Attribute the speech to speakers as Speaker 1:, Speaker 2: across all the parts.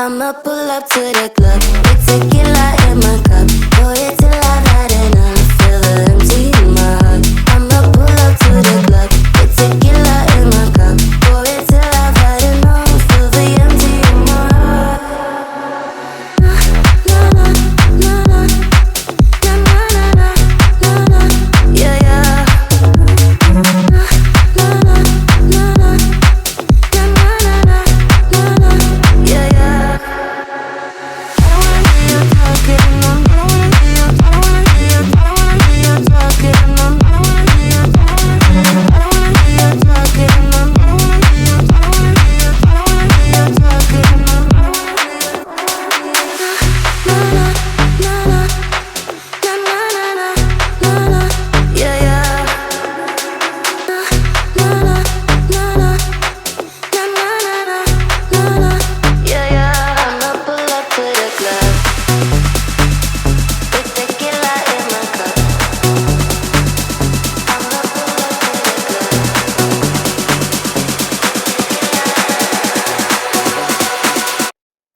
Speaker 1: I'ma pull up to the club with tequila in my cup. Pour it till I've had enough. Feel the empty in my heart. I'ma pull up to the club with tequila in my cup. Pour it till I've had enough. Feel the empty in my heart. Na na na na na na na na na na. Yeah yeah. Na na na na na na na na. Yeah yeah.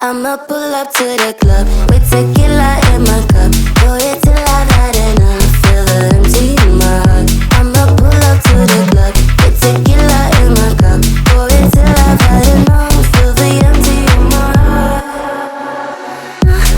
Speaker 1: I'ma pull up to the club with tequila in my cup. Pour it till